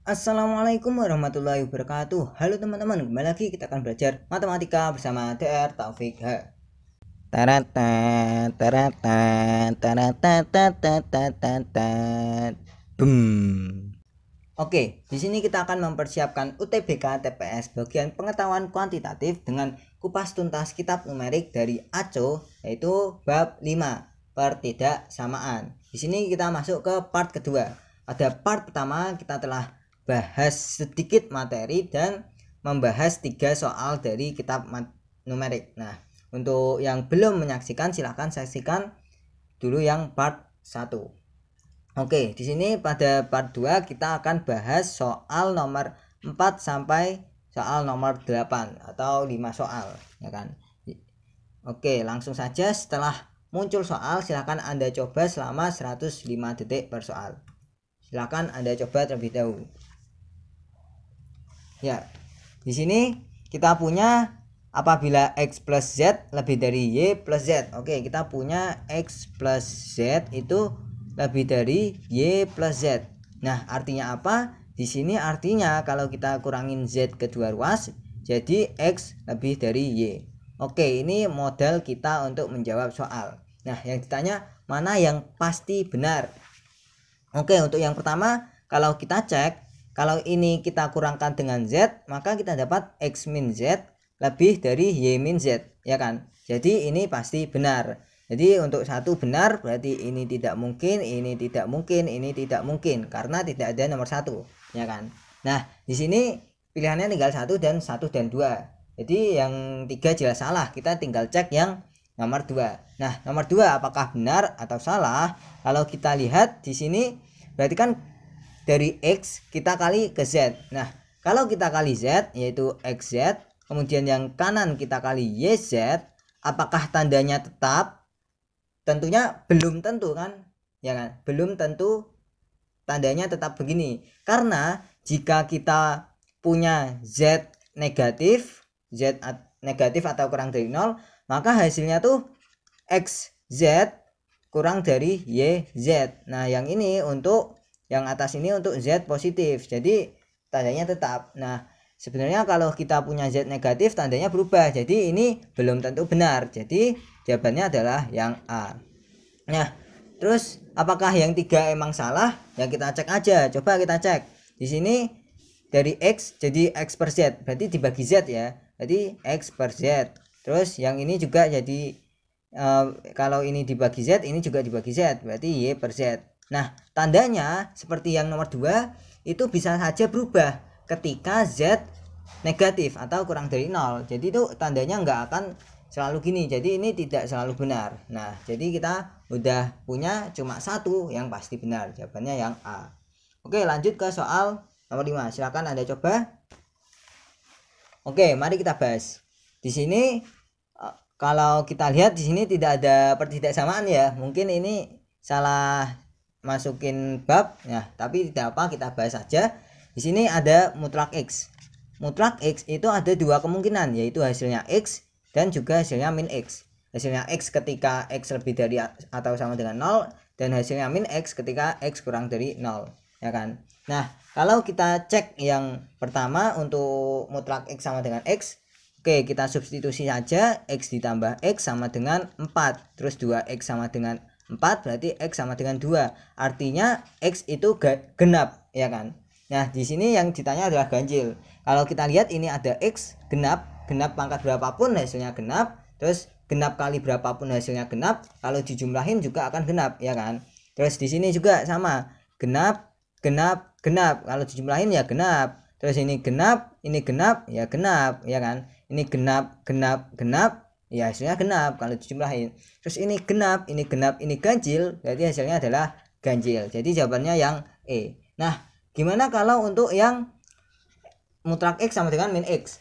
Assalamualaikum warahmatullahi wabarakatuh. Halo teman-teman, kembali lagi kita akan belajar matematika bersama DR Taufik H. Taratan, taratan, taratan. Oke, di sini kita akan mempersiapkan UTBK TPS bagian pengetahuan kuantitatif dengan kupas tuntas kitab numerik dari ACO, yaitu bab 5 pertidaksamaan. Di sini kita masuk ke part kedua. Pada part pertama kita telah bahas sedikit materi dan membahas 3 soal dari kitab numerik. Nah, untuk yang belum menyaksikan silahkan saksikan dulu yang part 1. Oke, di sini pada part 2 kita akan bahas soal nomor 4 sampai soal nomor 8 atau 5 soal, ya kan. Oke, langsung saja setelah muncul soal silahkan Anda coba selama 105 detik per soal. Silahkan Anda coba terlebih dahulu. Ya, di sini kita punya apabila X plus Z lebih dari Y plus Z. Oke, kita punya X plus Z itu lebih dari Y plus Z. Nah, artinya apa? Di sini artinya kalau kita kurangin Z kedua ruas, jadi X lebih dari Y. Oke, ini modal kita untuk menjawab soal. Nah, yang ditanya mana yang pasti benar. Oke, untuk yang pertama, kalau kita cek, kalau ini kita kurangkan dengan Z, maka kita dapat X min Z lebih dari Y min Z, ya kan? Jadi ini pasti benar. Jadi untuk satu benar, berarti ini tidak mungkin, ini tidak mungkin, ini tidak mungkin, karena tidak ada nomor satu, ya kan? Nah, di sini pilihannya tinggal 1 dan 2. Jadi yang 3 jelas salah, kita tinggal cek yang nomor 2. Nah, nomor 2 apakah benar atau salah? Kalau kita lihat di sini berarti kan dari X kita kali ke Z. Nah, kalau kita kali Z yaitu XZ, kemudian yang kanan kita kali YZ, apakah tandanya tetap? Tentunya belum tentu kan? Ya kan? Belum tentu tandanya tetap begini. Karena jika kita punya Z negatif, Z negatif atau kurang dari 0, maka hasilnya tuh XZ kurang dari YZ. Nah, yang ini untuk yang atas ini untuk Z positif, jadi tandanya tetap. Nah, sebenarnya kalau kita punya Z negatif tandanya berubah, jadi ini belum tentu benar, jadi jawabannya adalah yang A. Nah, terus apakah yang 3 emang salah? Ya kita cek aja, coba kita cek. Di sini dari X jadi X per Z, berarti dibagi Z ya, jadi X per Z. Terus yang ini juga jadi kalau ini dibagi Z, ini juga dibagi Z, berarti Y per Z. Nah, tandanya seperti yang nomor 2 itu bisa saja berubah ketika Z negatif atau kurang dari 0. Jadi itu tandanya nggak akan selalu gini. Jadi ini tidak selalu benar. Nah, jadi kita udah punya cuma satu yang pasti benar. Jawabannya yang A. Oke, lanjut ke soal nomor 5. Silakan Anda coba. Oke, mari kita bahas. Di sini kalau kita lihat di sini tidak ada pertidaksamaan ya. Mungkin ini salah masukin bab ya, tapi tidak apa, kita bahas saja. Di sini ada mutlak X. Mutlak X itu ada dua kemungkinan, yaitu hasilnya X dan juga hasilnya min X. Hasilnya X ketika X lebih dari atau sama dengan 0, dan hasilnya min X ketika X kurang dari 0, ya kan? Nah, kalau kita cek yang pertama untuk mutlak X sama dengan X, oke, kita substitusi saja. X ditambah X sama dengan 4, terus 2X sama dengan 4, berarti X sama dengan 2. Artinya X itu genap, ya kan? Nah, di sini yang ditanya adalah ganjil. Kalau kita lihat ini ada X genap, genap pangkat berapapun hasilnya genap, terus genap kali berapapun hasilnya genap, kalau dijumlahin juga akan genap, ya kan? Terus di sini juga sama, genap, genap, genap, kalau dijumlahin ya genap. Terus ini genap, ya genap, ya kan? Ini genap, genap, genap, ya hasilnya genap kalau dijumlahin. Terus ini genap, ini ganjil, berarti hasilnya adalah ganjil. Jadi jawabannya yang E. Nah, gimana kalau untuk yang mutlak X sama dengan min X?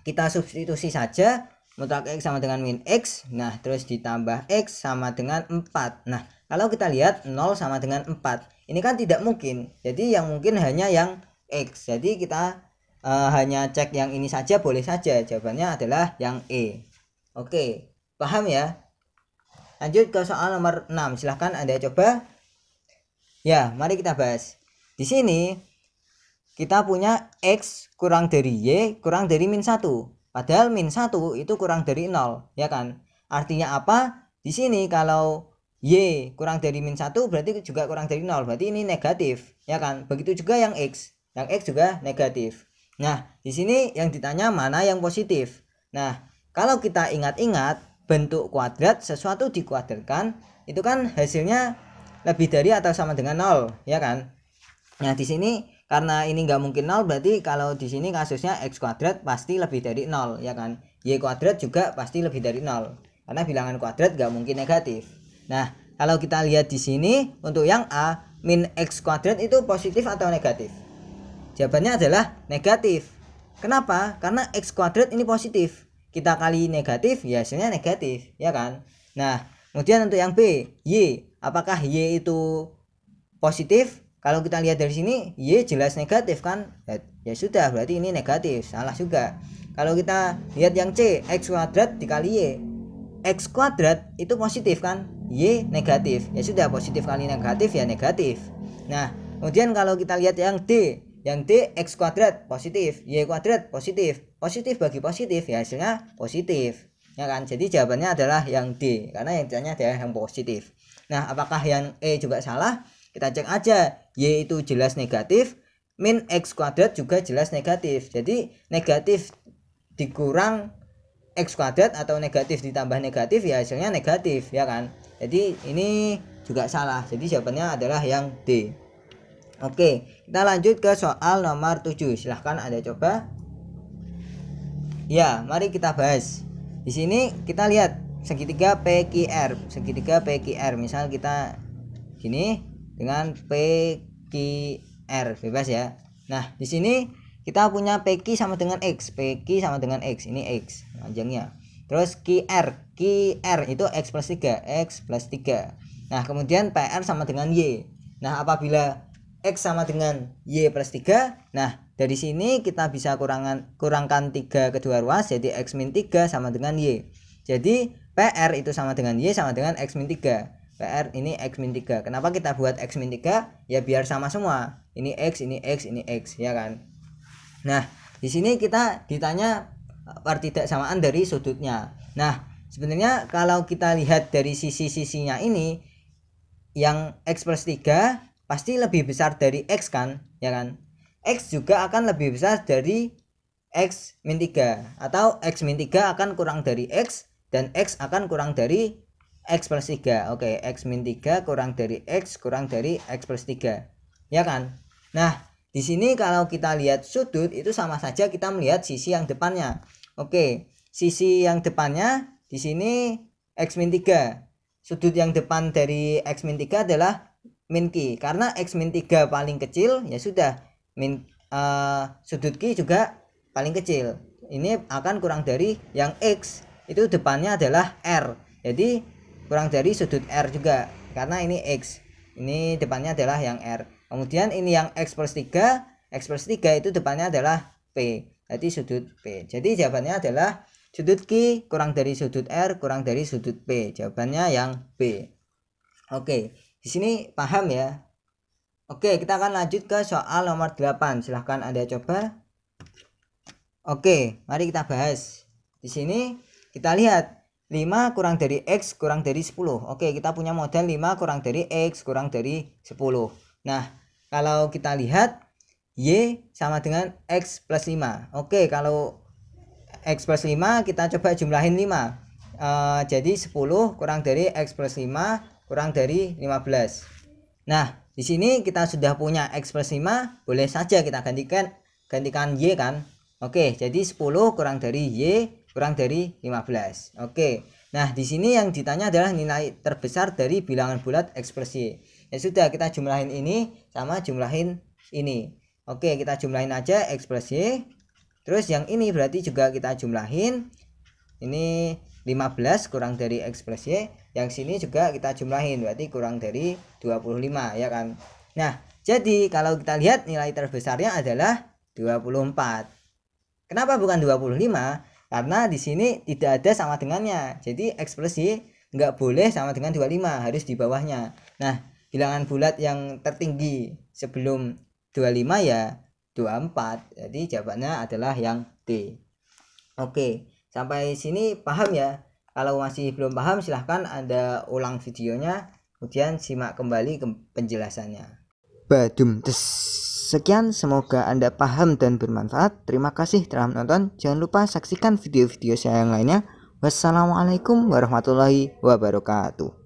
Kita substitusi saja, mutlak X sama dengan min X. Nah, terus ditambah X sama dengan 4. Nah, kalau kita lihat 0 sama dengan 4, ini kan tidak mungkin. Jadi yang mungkin hanya yang X. Jadi kita hanya cek yang ini saja, boleh saja. Jawabannya adalah yang E. Oke, paham ya? Lanjut ke soal nomor 6. Silahkan Anda coba. Ya, mari kita bahas. Di sini kita punya X kurang dari Y kurang dari min 1. Padahal min 1 itu kurang dari 0, ya kan? Artinya apa? Di sini kalau Y kurang dari min 1 berarti juga kurang dari 0. Berarti ini negatif, ya kan? Begitu juga yang X. Yang X juga negatif. Nah, di sini yang ditanya mana yang positif. Nah, kalau kita ingat-ingat bentuk kuadrat, sesuatu dikuadratkan, itu kan hasilnya lebih dari atau sama dengan 0, ya kan? Nah, di sini karena ini nggak mungkin 0, berarti kalau di sini kasusnya X kuadrat pasti lebih dari 0, ya kan? Y kuadrat juga pasti lebih dari 0. Karena bilangan kuadrat nggak mungkin negatif. Nah, kalau kita lihat di sini untuk yang A, min X kuadrat itu positif atau negatif? Jawabannya adalah negatif. Kenapa? Karena X kuadrat ini positif. Kita kali negatif, ya hasilnya negatif, ya kan? Nah, kemudian untuk yang B, Y. Apakah Y itu positif? Kalau kita lihat dari sini, Y jelas negatif kan? Ya sudah, berarti ini negatif. Salah juga. Kalau kita lihat yang C, X kuadrat dikali Y. X kuadrat itu positif kan? Y negatif. Ya sudah, positif kali negatif ya negatif. Nah, kemudian kalau kita lihat yang D, X kuadrat positif, Y kuadrat positif. Positif bagi positif ya hasilnya positif. Ya kan? Jadi jawabannya adalah yang D, karena yang ditanya adalah yang positif. Nah, apakah yang E juga salah? Kita cek aja, Y itu jelas negatif, min X kuadrat juga jelas negatif. Jadi negatif dikurang X kuadrat atau negatif ditambah negatif ya hasilnya negatif, ya kan? Jadi ini juga salah. Jadi jawabannya adalah yang D. Oke, kita lanjut ke soal nomor 7. Silahkan Anda coba. Ya, mari kita bahas. Di sini kita lihat segitiga PQR. Segitiga PQR, misal kita gini dengan PQR, bebas ya. Nah, di sini kita punya PQ sama dengan X. PQ sama dengan X. Ini X panjangnya. Terus QR itu X plus 3. X plus 3. Nah, kemudian PR sama dengan Y. Nah, apabila X sama dengan Y plus 3, nah dari sini kita bisa kurangkan 3 kedua ruas, jadi X min 3 sama dengan Y. Jadi PR itu sama dengan Y sama dengan X min 3. PR ini X min 3. Kenapa kita buat X min 3? Ya biar sama semua. Ini X, ini X, ini X, ya kan? Nah, di sini kita ditanya pertidaksamaan dari sudutnya. Nah, sebenarnya kalau kita lihat dari sisi-sisinya ini, yang X plus 3 pasti lebih besar dari X kan, ya kan? X juga akan lebih besar dari X min 3, atau X min 3 akan kurang dari X, dan X akan kurang dari X plus 3. Oke, X min 3 kurang dari X kurang dari X plus 3, ya kan? Nah, di sini kalau kita lihat sudut itu sama saja kita melihat sisi yang depannya. Oke, sisi yang depannya di sini X min 3. Sudut yang depan dari X min 3 adalah min Q. Karena X min 3 paling kecil, ya sudah, sudut Q juga paling kecil. Ini akan kurang dari yang X. Itu depannya adalah R. Jadi kurang dari sudut R juga, karena ini X. Ini depannya adalah yang R. Kemudian ini yang X plus 3. X plus 3 itu depannya adalah P. Jadi sudut P. Jadi jawabannya adalah sudut Q kurang dari sudut R kurang dari sudut P. Jawabannya yang B. Oke, di sini paham ya? Oke, kita akan lanjut ke soal nomor 8. Silahkan Anda coba. Oke, mari kita bahas. Di sini kita lihat 5 kurang dari X kurang dari 10. Oke, kita punya modal 5 kurang dari X kurang dari 10. Nah, kalau kita lihat Y sama dengan X plus 5. Oke, kalau X plus 5 kita coba jumlahin 5. Jadi 10 kurang dari X plus 5 kurang dari 15. Nah, di sini kita sudah punya X plus 5, boleh saja kita gantikan Y kan. Oke, jadi 10 kurang dari Y kurang dari 15. Oke. Nah, di sini yang ditanya adalah nilai terbesar dari bilangan bulat X plus Y. Ya sudah, kita jumlahin ini sama jumlahin ini. Oke, kita jumlahin aja X plus Y. Terus yang ini berarti juga kita jumlahin. Ini 15 kurang dari X plus Y. Yang sini juga kita jumlahin, berarti kurang dari 25, ya kan? Nah, jadi kalau kita lihat nilai terbesarnya adalah 24. Kenapa bukan 25? Karena di sini tidak ada sama dengannya. Jadi X plus Y nggak boleh sama dengan 25, harus di bawahnya. Nah, bilangan bulat yang tertinggi sebelum 25 ya 24. Jadi jawabannya adalah yang D. Oke, sampai sini paham ya? Kalau masih belum paham silahkan Anda ulang videonya, kemudian simak kembali ke penjelasannya. Badum tes. Sekian, semoga Anda paham dan bermanfaat. Terima kasih telah menonton. Jangan lupa saksikan video-video saya yang lainnya. Wassalamualaikum warahmatullahi wabarakatuh.